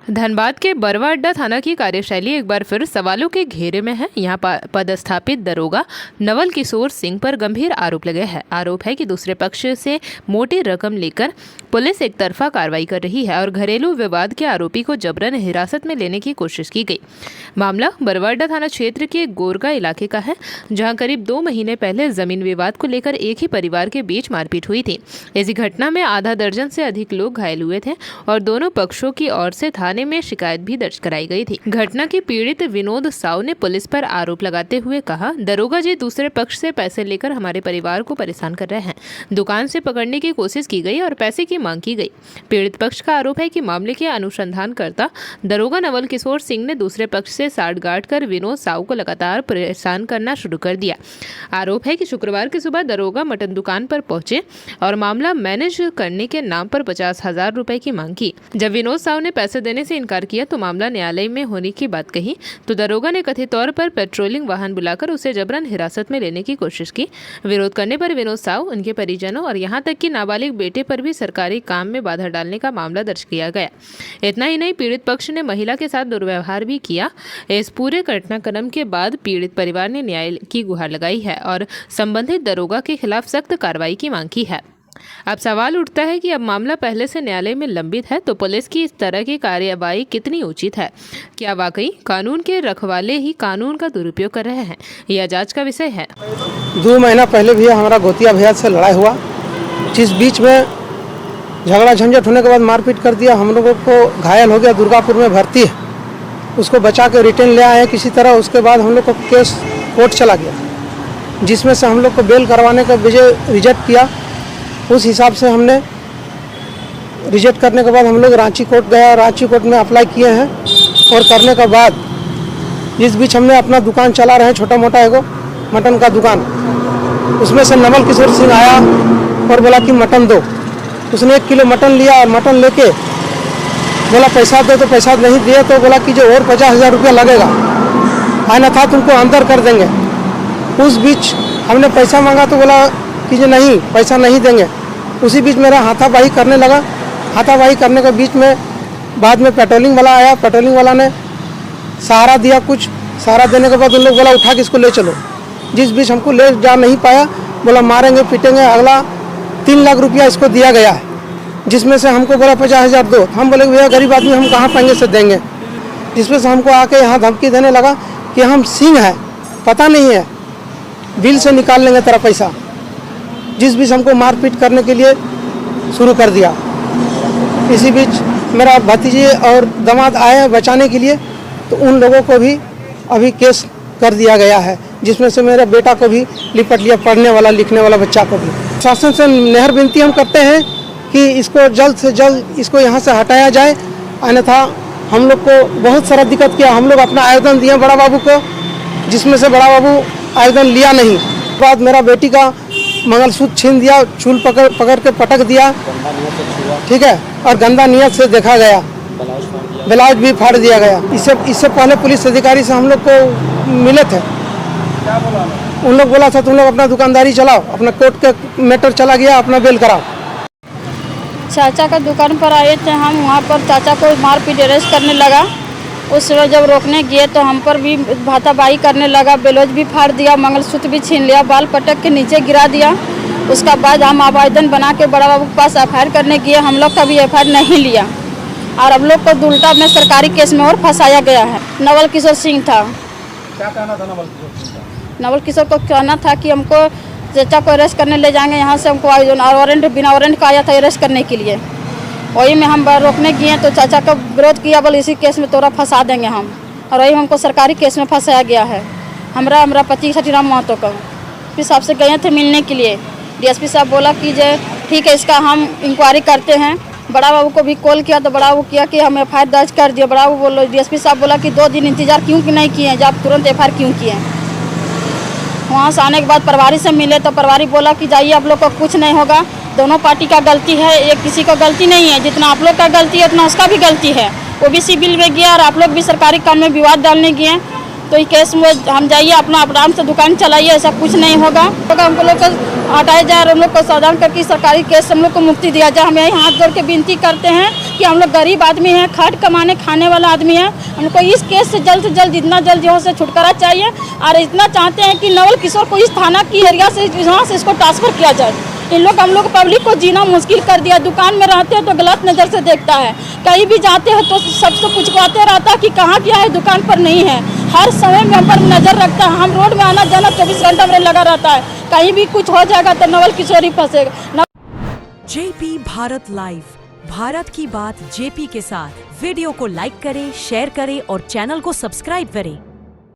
धनबाद के बरवा अड्डा थाना की कार्यशैली एक बार फिर सवालों के घेरे में है। यहाँ पदस्थापित दरोगा नवल किशोर सिंह पर गंभीर आरोप लगे हैं। आरोप है कि दूसरे पक्ष से मोटी रकम लेकर पुलिस एक तरफा कार्रवाई कर रही है और घरेलू विवाद के आरोपी को जबरन हिरासत में लेने की कोशिश की गई। मामला बरवा अड्डा थाना क्षेत्र के गोरगा इलाके का है, जहाँ करीब 2 महीने पहले जमीन विवाद को लेकर एक ही परिवार के बीच मारपीट हुई थी। इसी घटना में आधा दर्जन से अधिक लोग घायल हुए थे और दोनों पक्षों की ओर से थाने में शिकायत भी दर्ज कराई गई थी। घटना की पीड़ित विनोद साव ने पुलिस पर आरोप लगाते हुए कहा, दरोगा जी दूसरे पक्ष से पैसे लेकर हमारे परिवार को परेशान कर रहे हैं। दुकान से पकड़ने की कोशिश की गई और पैसे की मांग की गई। पीड़ित पक्ष का आरोप है कि मामले के अनुसंधानकर्ता दरोगा नवल किशोर सिंह ने दूसरे पक्ष से साठगांठ कर विनोद साव को लगातार परेशान करना शुरू कर दिया। आरोप है कि शुक्रवार की सुबह दरोगा मटन दुकान पर पहुंचे और मामला मैनेज करने के नाम पर 50,000 रुपए की मांग की। जब विनोद साव ने पैसे देने से इनकार किया तो मामला न्यायालय में होने की बात कही तो दरोगा ने कथित तौर पर पेट्रोलिंग वाहन बुलाकर उसे जबरन हिरासत में लेने की कोशिश की। विरोध करने पर विनोद साव, उनके परिजनों और यहां तक कि नाबालिग बेटे पर भी सरकारी काम में बाधा डालने का मामला दर्ज किया गया। इतना ही नहीं, पीड़ित पक्ष ने महिला के साथ दुर्व्यवहार भी किया। इस पूरे घटनाक्रम के बाद पीड़ित परिवार ने न्याय की गुहार लगाई है और संबंधित दरोगा के खिलाफ सख्त कार्रवाई की मांग की है। अब सवाल उठता है कि अब मामला पहले से न्यायालय में लंबित है तो पुलिस की इस तरह की कार्यवाही कितनी उचित है? क्या वाकई कानून के रखवाले ही कानून का दुरुपयोग कर रहे हैं? यह जांच का विषय है। 2 महीना पहले भी हमारा गोतिया भैया से लड़ाई हुआ, जिस बीच में झगड़ा झंझट होने के बाद मारपीट कर दिया। हम लोगों को घायल हो गया, दुर्गापुर में भर्ती है, उसको बचा के रिटर्न ले आए किसी तरह। उसके बाद हम लोग को केस कोर्ट चला गया, जिसमें से हम लोग को बेल करवाने का रिजेक्ट किया। उस हिसाब से हमने रिजेक्ट करने के बाद हम लोग रांची कोर्ट गया, रांची कोर्ट में अप्लाई किए हैं और करने के बाद इस बीच हमने अपना दुकान चला रहे हैं, छोटा मोटा एगो मटन का दुकान। उसमें से नवल किशोर सिंह आया और बोला कि मटन दो। उसने 1 किलो मटन लिया और मटन लेके बोला पैसा दो, तो पैसा नहीं दिए तो बोला कि जो और 50,000 रुपया लगेगा, आना था तुमको अंदर कर देंगे। उस बीच हमने पैसा मांगा तो बोला कि जो नहीं, पैसा नहीं देंगे। उसी बीच मेरा हाथापाई करने लगा। हाथापाई करने के बीच में बाद में पेट्रोलिंग वाला आया। पेट्रोलिंग वाला ने सहारा दिया, कुछ सहारा देने के बाद उन लोग बोला उठा के इसको ले चलो। जिस बीच हमको ले जा नहीं पाया, बोला मारेंगे पीटेंगे। अगला 3 लाख रुपया इसको दिया गया है, जिसमें से हमको बोला 50,000 दो। हम बोले भैया गरीब आदमी हम कहाँ पाएंगे से देंगे। जिसमें से हमको आके यहाँ धमकी देने लगा कि हम सिंह हैं, पता नहीं है, बिल से निकाल लेंगे तेरा पैसा। जिस बीच हमको मारपीट करने के लिए शुरू कर दिया। इसी बीच मेरा भतीजे और दामाद आए बचाने के लिए, तो उन लोगों को भी अभी केस कर दिया गया है, जिसमें से मेरे बेटा को भी लिपट लिया, पढ़ने वाला लिखने वाला बच्चा को भी। शासन से नेहर विनती हम करते हैं कि इसको जल्द से जल्द इसको यहाँ से हटाया जाए, अन्यथा हम लोग को बहुत सारा दिक्कत किया। हम लोग अपना आवेदन दिए बड़ा बाबू को, जिसमें से बड़ा बाबू आवेदन लिया नहीं। बाद मेरा बेटी का मंगलसूत्र छीन दिया, चूल पकड़ के पटक दिया, ठीक है, और गंदा नियत से देखा गया, ब्लाउज भी फाड़ दिया गया। इससे पहले पुलिस अधिकारी से हम लोग को मिले थे, उन लोग बोला था तुम लोग अपना दुकानदारी चलाओ, अपना कोर्ट का मैटर चला गया, अपना बेल कराओ। चाचा का दुकान पर आए थे हम, वहाँ पर चाचा को मारपीट अरेस्ट करने लगा। उस समय जब रोकने गए तो हम पर भी हाथापाई करने लगा, ब्लाउज भी फाड़ दिया, मंगलसूत्र भी छीन लिया, बाल पटक के नीचे गिरा दिया। उसका बाद हम आवेदन बना के बड़ा बाबू के पास FIR करने गए। हम लोग का भी FIR नहीं लिया और हम लोग को उल्टा अपने सरकारी केस में और फंसाया गया है। नवल किशोर सिंह था। क्या कहना था नवल किशोर सिंह का? नवल किशोर को कहना था कि हमको चाचा को अरेस्ट करने ले जाएंगे, यहाँ से हमको वारंट बिना वारंट का आया था अरेस्ट करने के लिए। वही में हम रोकने गए तो चाचा का विरोध किया, बोले इसी केस में तोरा फंसा देंगे हम, और वही हमको सरकारी केस में फंसाया गया है। हमारा पति छठीराम महतो का DSP साहब से गए थे मिलने के लिए। DSP साहब बोला कि जो ठीक है इसका हम इंक्वायरी करते हैं। बड़ा बाबू को भी कॉल किया तो बड़ा बाबू किया कि हम FIR दर्ज कर दिए। बड़ा बाबू बोलो, DSP साहब बोला कि 2 दिन इंतजार क्यों नहीं किए, जब आप तुरंत FIR क्यों किए। वहाँ से आने के बाद प्रभारी से मिले तो प्रभारी बोला कि जाइए आप लोग को कुछ नहीं होगा, दोनों पार्टी का गलती है, एक किसी को गलती नहीं है, जितना आप लोग का गलती है उतना उसका भी गलती है। वो भी सिविल में गया और आप लोग भी सरकारी काम में विवाद डालने गए तो ये केस में हम जाइए अपना आराम से दुकान चलाइए, ऐसा कुछ नहीं होगा। हमको लोग को हटाया जाए और हम लोग को सावधान करके सरकारी केस हम लोग को मुक्ति दिया जाए। हम यही हाथ जोड़ के विनती करते हैं कि हम लोग गरीब आदमी हैं, खाट कमाने खाने वाला आदमी है। हमको इस केस से जल्द जितना जल्द यहाँ से छुटकारा चाहिए और इतना चाहते हैं कि नवल किशोर को इस थाना की एरिया से यहाँ से इसको ट्रांसफ़र किया जाए। इन लोग हम लोग पब्लिक को जीना मुश्किल कर दिया। दुकान में रहते हैं तो गलत नज़र से देखता है, कहीं भी जाते हैं तो सबसे पूछवाते रहता है कि कहाँ गया है, दुकान पर नहीं है। हर समय में हम पर नज़र रखता है। हम रोड में आना जाना 24 घंटा में लगा रहता है, कहीं भी कुछ हो जाएगा तो नवल किशोर ही फंसेगा। जेपी भारत लाइव, भारत की बात जेपी के साथ। वीडियो को लाइक करें, शेयर करें और चैनल को सब्सक्राइब करें।